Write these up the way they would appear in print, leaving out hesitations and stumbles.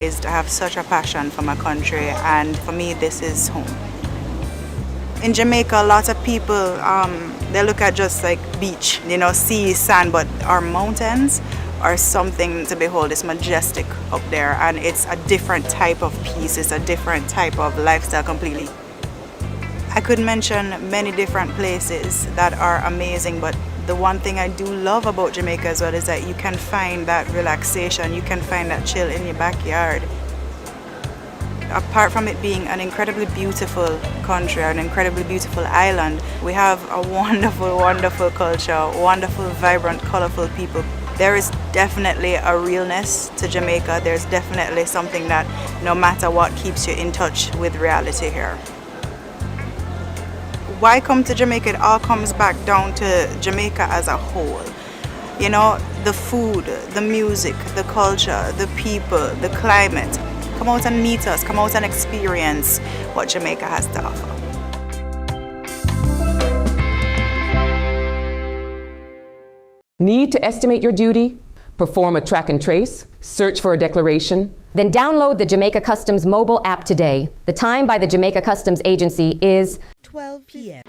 Is to have such a passion for my country, and for me this is home. In Jamaica, a lot of people, they look at just like beach, sea, sand, but our mountains are something to behold. It's majestic up there, and it's a different type of peace. It's a different type of lifestyle completely. I could mention many different places that are amazing, but the one thing I do love about Jamaica as well is that you can find that relaxation, you can find that chill in your backyard. Apart from it being an incredibly beautiful country, an incredibly beautiful island, we have a wonderful, wonderful culture, wonderful, vibrant, colorful people. There is definitely a realness to Jamaica. There's definitely something that no matter what keeps you in touch with reality here. Why come to Jamaica? It all comes back down to Jamaica as a whole. The food, the music, the culture, the people, the climate. Come out and meet us, come out and experience what Jamaica has to offer. Need to estimate your duty? Perform a track and trace? Search for a declaration? Then download the Jamaica Customs mobile app today. The time by the Jamaica Customs Agency is 12 p.m.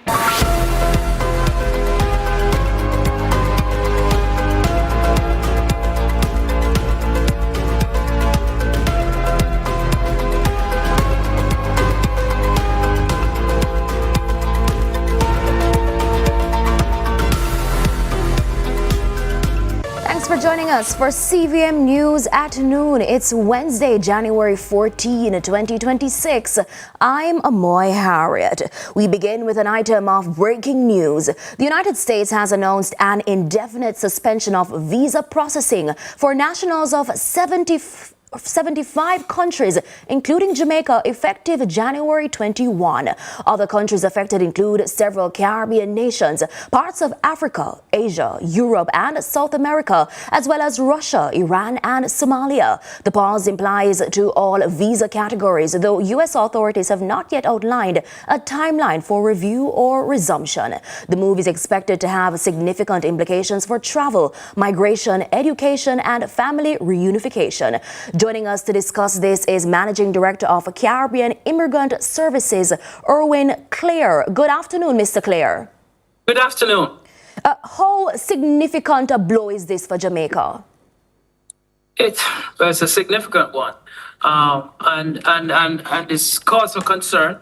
Thanks for joining us for CVM News at noon. It's Wednesday, January 14, 2026. I'm Amoy Harriet. We begin with an item of breaking news. The United States has announced an indefinite suspension of visa processing for nationals of 75 countries, including Jamaica, effective January 21. Other countries affected include several Caribbean nations, parts of Africa, Asia, Europe, and South America, as well as Russia, Iran, and Somalia. The pause applies to all visa categories, though U.S. authorities have not yet outlined a timeline for review or resumption. The move is expected to have significant implications for travel, migration, education, and family reunification. Joining us to discuss this is Managing Director of Caribbean Immigrant Services, Erwin Clare. Good afternoon, Mr. Clare. Good afternoon. How significant a blow is this for Jamaica? It's a significant one, and it's cause for concern.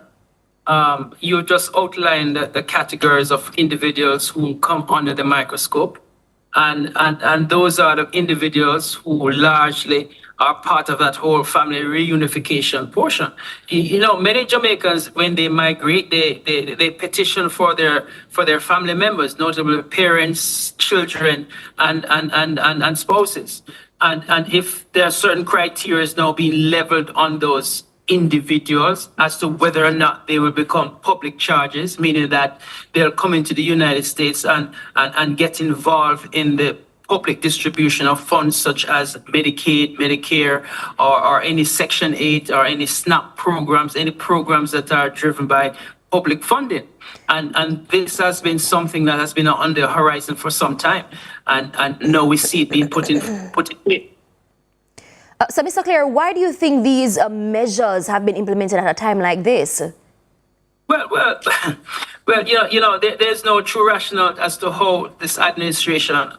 You just outlined the categories of individuals who come under the microscope, and those are the individuals who largely are part of that whole family reunification portion. Many Jamaicans, when they migrate, they petition for their family members, notably parents, children, and spouses. And if there are certain criteria now being leveled on those individuals as to whether or not they will become public charges, meaning that they'll come into the United States and get involved in the public distribution of funds such as Medicaid, Medicare, or any Section 8 or any SNAP programs, any programs that are driven by public funding. And this has been something that has been on the horizon for some time. And now we see it being put in place. So, Mr. Clare, why do you think these measures have been implemented at a time like this? Well, there's no true rationale as to how this administration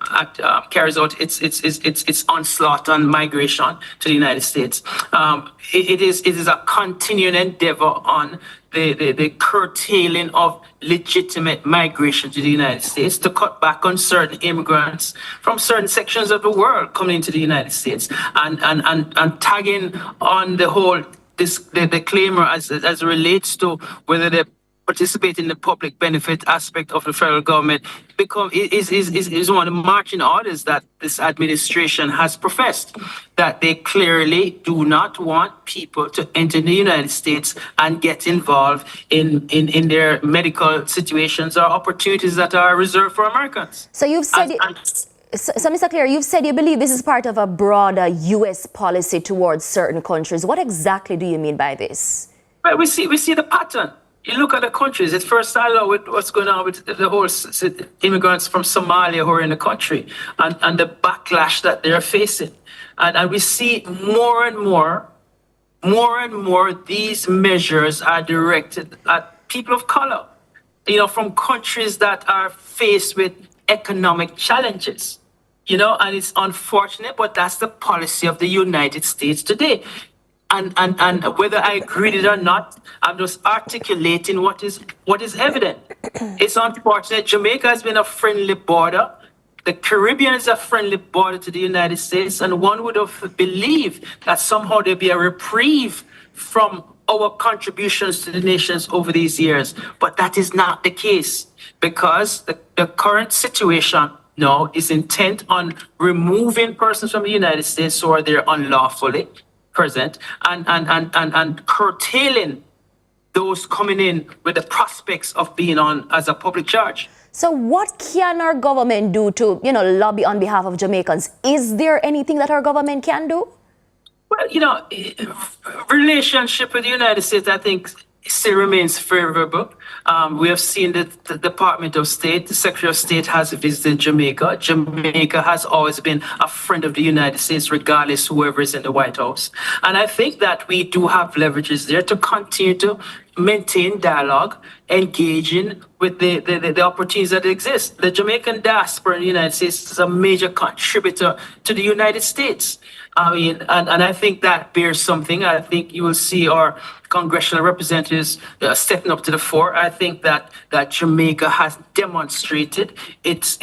carries out its onslaught on migration to the United States. It is a continuing endeavor on the curtailing of legitimate migration to the United States, to cut back on certain immigrants from certain sections of the world coming into the United States, and tagging on the whole the claimer as relates to whether they participate in the public benefit aspect of the federal government is one of the marching orders that this administration has professed, that they clearly do not want people to enter the United States and get involved in their medical situations or opportunities that are reserved for Americans. So you've said So, Mr. Clare, you've said you believe this is part of a broader U.S. policy towards certain countries. What exactly do you mean by this? Well, we see the pattern. You look at the countries. It first started out with what's going on with the whole immigrants from Somalia who are in the country and the backlash that they're facing. And we see more and more more and more these measures are directed at people of color, from countries that are faced with economic challenges. And it's unfortunate, but that's the policy of the United States today. And whether I agree with it or not, I'm just articulating what is evident. It's unfortunate. Jamaica has been a friendly border. The Caribbean is a friendly border to the United States, and one would have believed that somehow there'd be a reprieve from our contributions to the nations over these years. But that is not the case, because the current situation now is intent on removing persons from the United States who are there unlawfully present and curtailing those coming in with the prospects of being on as a public charge. So what can our government do to, lobby on behalf of Jamaicans? Is there anything that our government can do? Well, relationship with the United States, I think, still remains favorable. We have seen that the Department of State, the Secretary of State has visited Jamaica. Jamaica has always been a friend of the United States, regardless whoever is in the White House. And I think that we do have leverages there to continue to maintain dialogue, engaging with the opportunities that exist. The Jamaican diaspora in the United States is a major contributor to the United States. And I think that bears something. I think you will see our congressional representatives stepping up to the fore. I think that Jamaica has demonstrated its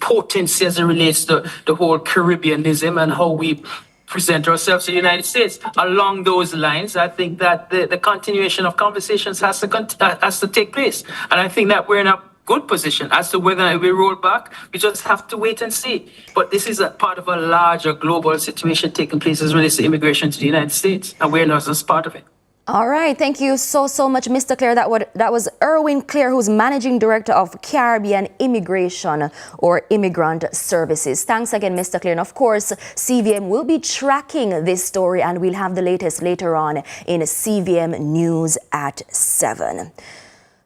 potency as it relates to the whole Caribbeanism and how we present ourselves to the United States. Along those lines, I think that the continuation of conversations has to take place. And I think that we're in a good position. As to whether we roll back, we just have to wait and see. But this is a part of a larger global situation taking place as relates to immigration to the United States, and we're not just part of it. All right. Thank you so much, Mr. Clare. That was Erwin Clare, who's Managing Director of Caribbean Immigration or Immigrant Services. Thanks again, Mr. Clare. And of course, CVM will be tracking this story, and we'll have the latest later on in CVM News at 7.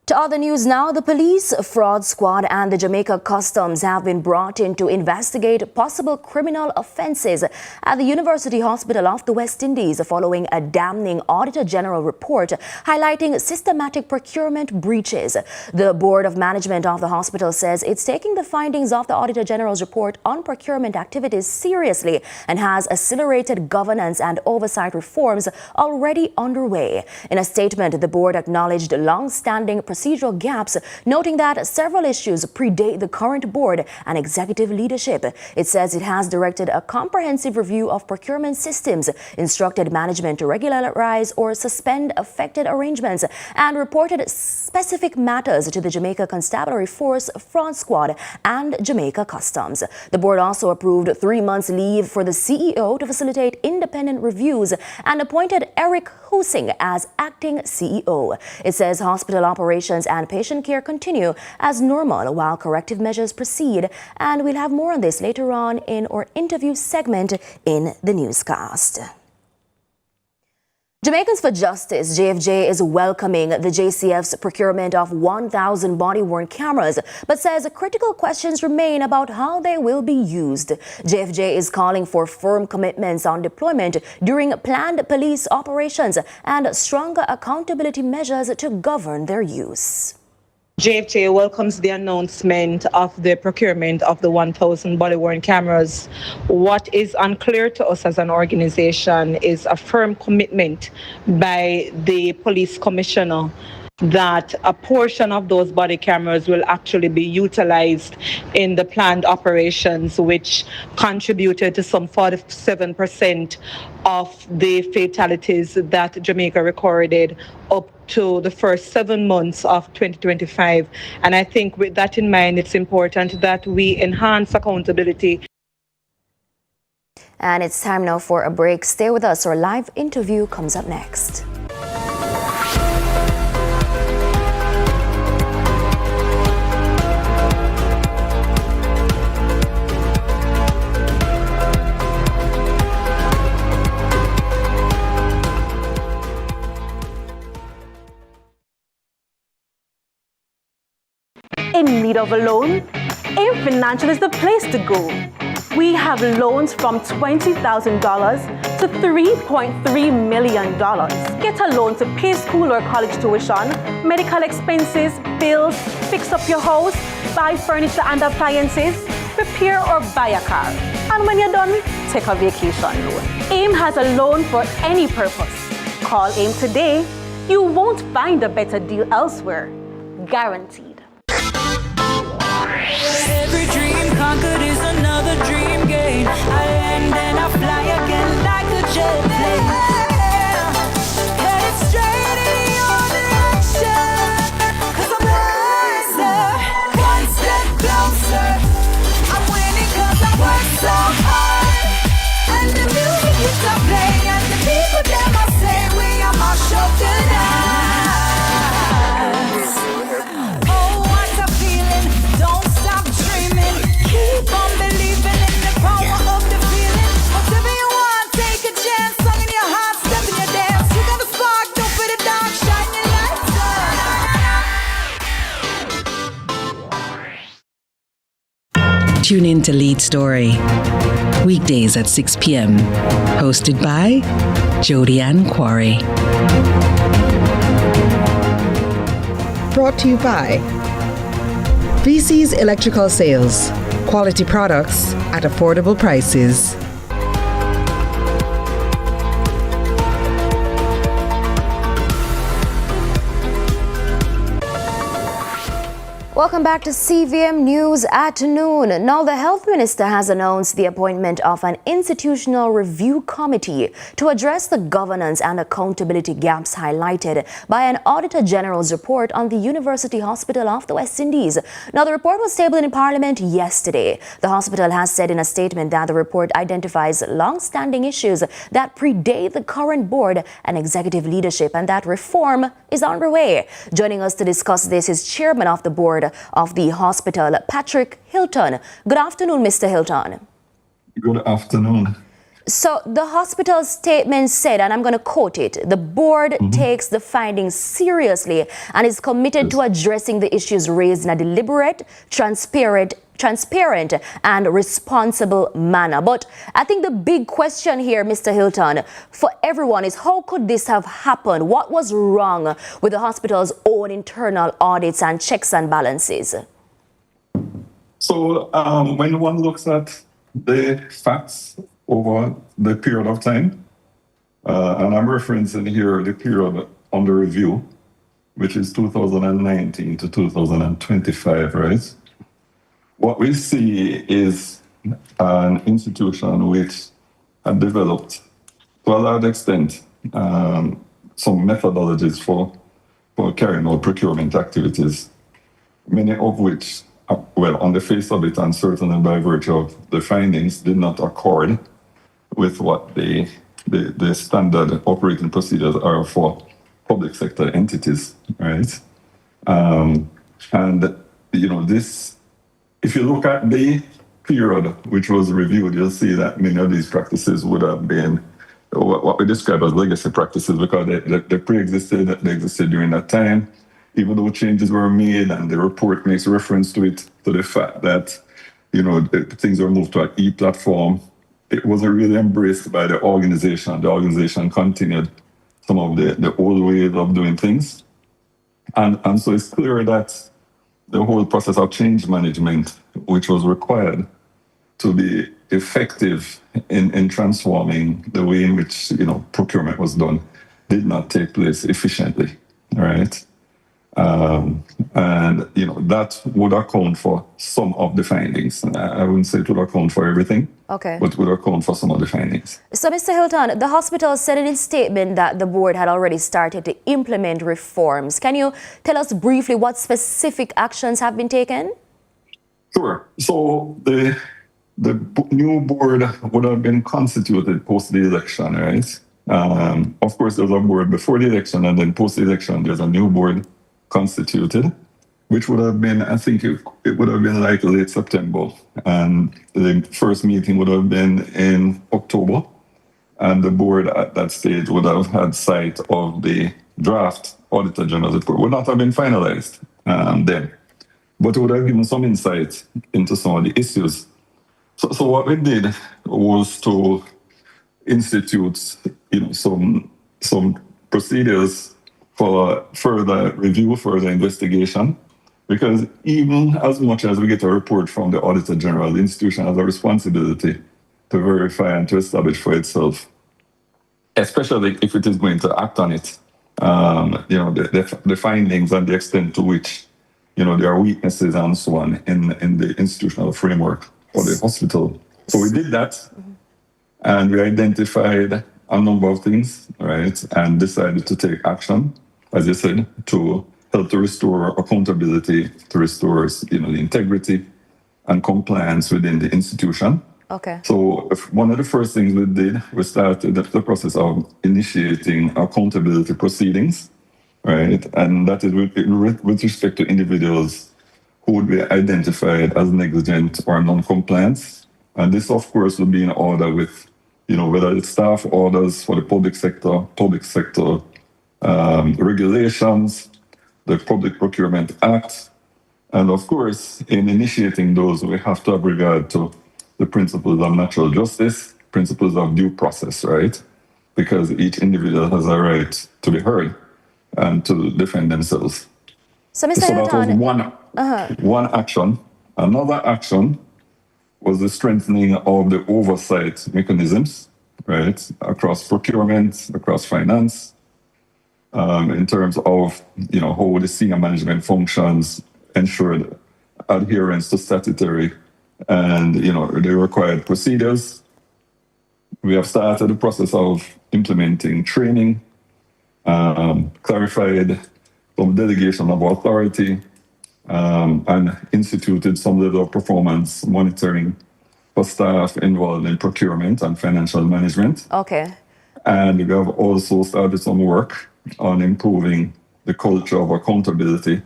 To other news now, the police, fraud squad and the Jamaica Customs have been brought in to investigate possible criminal offences at the University Hospital of the West Indies following a damning Auditor General report highlighting systematic procurement breaches. The Board of Management of the hospital says it's taking the findings of the Auditor General's report on procurement activities seriously and has accelerated governance and oversight reforms already underway. In a statement, the board acknowledged long-standing procedural gaps, noting that several issues predate the current board and executive leadership. It says it has directed a comprehensive review of procurement systems, instructed management to regularize or suspend affected arrangements, and reported specific matters to the Jamaica Constabulary Force, Fraud Squad, and Jamaica Customs. The board also approved 3 months leave for the CEO to facilitate independent reviews and appointed Eric Husing as acting CEO. It says hospital operations and patient care continue as normal while corrective measures proceed, and we'll have more on this later on in our interview segment in the newscast. Jamaicans for Justice, JFJ, is welcoming the JCF's procurement of 1,000 body-worn cameras, but says critical questions remain about how they will be used. JFJ is calling for firm commitments on deployment during planned police operations and stronger accountability measures to govern their use. JFJ welcomes the announcement of the procurement of the 1,000 body-worn cameras. What is unclear to us as an organization is a firm commitment by the police commissioner that a portion of those body cameras will actually be utilized in the planned operations, which contributed to some 47% of the fatalities that Jamaica recorded up to the first 7 months of 2025. And I think with that in mind, it's important that we enhance accountability. And it's time now for a break. Stay with us. Our live interview comes up next. In need of a loan? AIM Financial is the place to go. We have loans from $20,000 to $3.3 million. Get a loan to pay school or college tuition, medical expenses, bills, fix up your house, buy furniture and appliances, repair or buy a car. And when you're done, take a vacation loan. AIM has a loan for any purpose. Call AIM today. You won't find a better deal elsewhere. Guaranteed. Every dream conquered is another dream gained. I land and I fly again like a jet plane. Headed straight in your direction. 'Cause I'm wiser, one step closer. I'm winning 'cause I work so hard. And the music keeps on playing, and the people them I say we are my show tonight. Oh, what a feeling! Don't stop dreaming. Keep on believing in the power of the feeling. Whatever you want, take a chance. Song in your heart, step in your dance. You got a spark, don't fit the dark, shine your lights on. Tune in to Lead Story, weekdays at 6 p.m. Hosted by Jodi-Ann Quarry. Brought to you by VC's Electrical Sales. Quality products at affordable prices. Welcome back to CVM News at noon. Now, the Health Minister has announced the appointment of an institutional review committee to address the governance and accountability gaps highlighted by an Auditor General's report on the University Hospital of the West Indies. Now, the report was tabled in Parliament yesterday. The hospital has said in a statement that the report identifies long-standing issues that predate the current board and executive leadership and that reform is underway. Joining us to discuss this is Chairman of the Board of the hospital, Patrick Hilton. Good afternoon, Mr. Hilton. Good afternoon. So the hospital statement said, and I'm going to quote it, the board takes the findings seriously and is committed to addressing the issues raised in a deliberate, transparent and responsible manner. But I think the big question here, Mr. Hilton, for everyone is how could this have happened? What was wrong with the hospital's own internal audits and checks and balances? So when one looks at the facts over the period of time, and I'm referencing here the period under review, which is 2019 to 2025, right? What we see is an institution which had developed, to a large extent, some methodologies for carrying out procurement activities, many of which, well, on the face of it, and certainly by virtue of the findings, did not accord with what the standard operating procedures are for public sector entities, right? And, you know, this, if you look at the period which was reviewed, you'll see that many of these practices would have been what we describe as legacy practices because they pre-existed, they existed during that time, even though changes were made, and the report makes reference to it, to the fact that, you know, things were moved to an e-platform. It wasn't really embraced by the organization. The organization continued some of the old ways of doing things. And so it's clear that the whole process of change management, which was required to be effective in transforming the way in which, you know, procurement was done, did not take place efficiently, right? And, you know, that would account for some of the findings. I wouldn't say it would account for everything, okay, but would account for some of the findings. So, Mr. Hilton, the hospital said in its statement that the board had already started to implement reforms. Can you tell us briefly what specific actions have been taken? Sure. So the new board would have been constituted post the election, right? Of course, there was a board before the election, and then post the election, there's a new board constituted, which would have been, I think it would have been like late September. And the first meeting would have been in October. And the board at that stage would have had sight of the draft Auditor General's report. Would not have been finalized then, but it would have given some insight into some of the issues. So what we did was to, institute, some procedures for further review, further investigation, because even as much as we get a report from the Auditor General, the institution has a responsibility to verify and to establish for itself, especially if it is going to act on it, the findings and the extent to which, there are weaknesses and so on in the institutional framework for the hospital. So we did that, and we identified a number of things, right, and decided to take action, as you said, to help to restore accountability, to restore, the integrity and compliance within the institution. Okay. So one of the first things we did, we started the process of initiating accountability proceedings, right? And that is with respect to individuals who would be identified as negligent or non-compliant. And this, of course, would be in order with, whether it's staff orders for the public sector regulations, the Public Procurement Act. And of course, in initiating those, we have to have regard to the principles of natural justice, principles of due process, right? Because each individual has a right to be heard and to defend themselves. So, Mr. So that Hilton, was one action. Another action was the strengthening of the oversight mechanisms, right, across procurement, across finance, in terms of, how the senior management functions ensured adherence to statutory and, the required procedures. We have started the process of implementing training, clarified some delegation of authority, and instituted some level of performance monitoring for staff involved in procurement and financial management. Okay. And we have also started some work on improving the culture of accountability,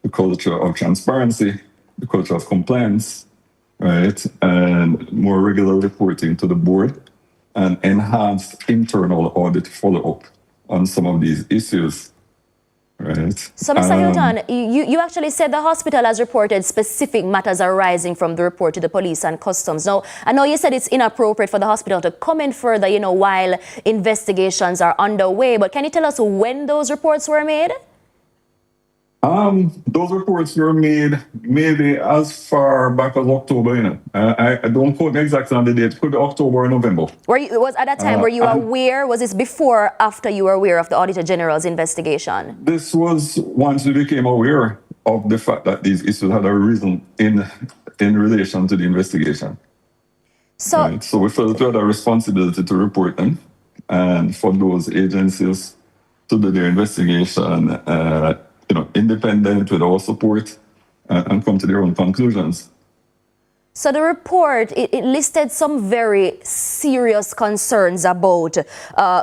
the culture of transparency, the culture of compliance, right? And more regular reporting to the board and enhanced internal audit follow-up on some of these issues. Right. So, Mr. Hilton, you actually said the hospital has reported specific matters arising from the report to the police and customs. Now, I know you said it's inappropriate for the hospital to comment further, while investigations are underway, but can you tell us when those reports were made? Those reports were made maybe as far back as October. I don't quote me exactly on the date. It could be October or November. Was at that time, were you aware? Was this before or after you were aware of the Auditor General's investigation? This was once we became aware of the fact that these issues had arisen in relation to the investigation. So, right? So we felt we had a responsibility to report them, and for those agencies to do their investigation, independent with our support, and come to their own conclusions. So the report, it listed some very serious concerns about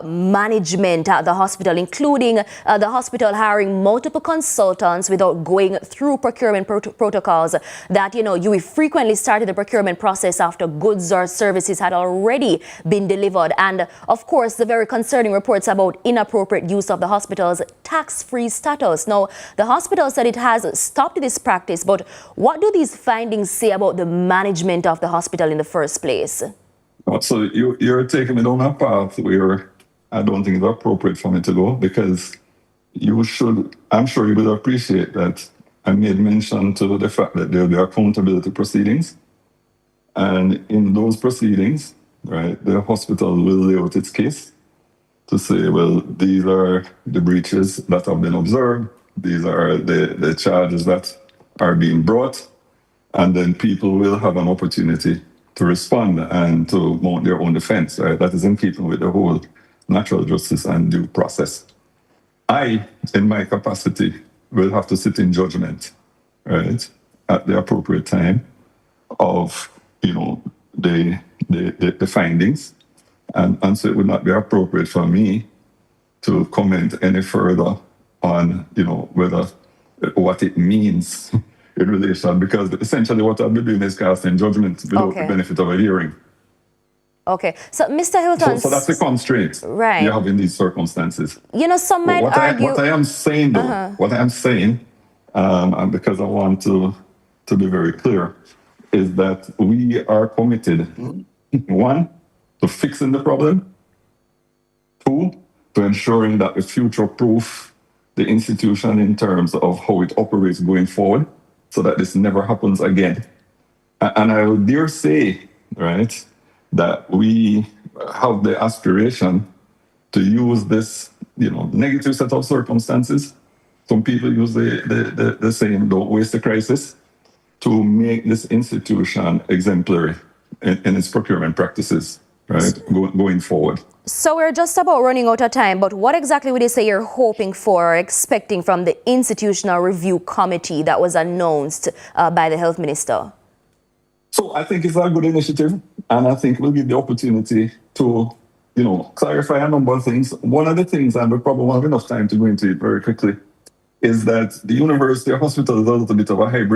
management at the hospital, including the hospital hiring multiple consultants without going through procurement protocols, that, you frequently started the procurement process after goods or services had already been delivered. And of course, the very concerning reports about inappropriate use of the hospital's tax-free status. Now, the hospital said it has stopped this practice, but what do these findings say about the management of the hospital in the first place? So you're taking me down a path where I don't think it's appropriate for me to go, because I'm sure you will appreciate that I made mention to the fact that there will be accountability proceedings. And in those proceedings, right, the hospital will lay out its case to say, well, these are the breaches that have been observed. These are the charges that are being brought. And then people will have an opportunity to respond and to mount their own defense, right? That is in keeping with the whole natural justice and due process. I, in my capacity, will have to sit in judgment, right, at the appropriate time of, the findings. And so it would not be appropriate for me to comment any further on, whether what it means in relation, because essentially what I'll be doing is casting judgment without the benefit of a hearing. Okay, so Mr. Hilton... So that's the constraint you have in these circumstances. Some might argue... What I am saying, and because I want to be very clear, is that we are committed, one, to to fixing the problem. 2, to ensuring that we future-proof the institution in terms of how it operates going forward so that this never happens again. And I would dare say, right, that we have the aspiration to use this, negative set of circumstances. Some people use the saying, don't waste the crisis, to make this institution exemplary in its procurement practices, right, going forward. So we're just about running out of time, but what exactly would you say you're hoping for or expecting from the Institutional Review Committee that was announced by the Health Minister? So I think it's a good initiative, and I think we'll give the opportunity to, clarify a number of things. One of the things, and we probably won't have enough time to go into it very quickly, is that the university hospital is a little bit of a hybrid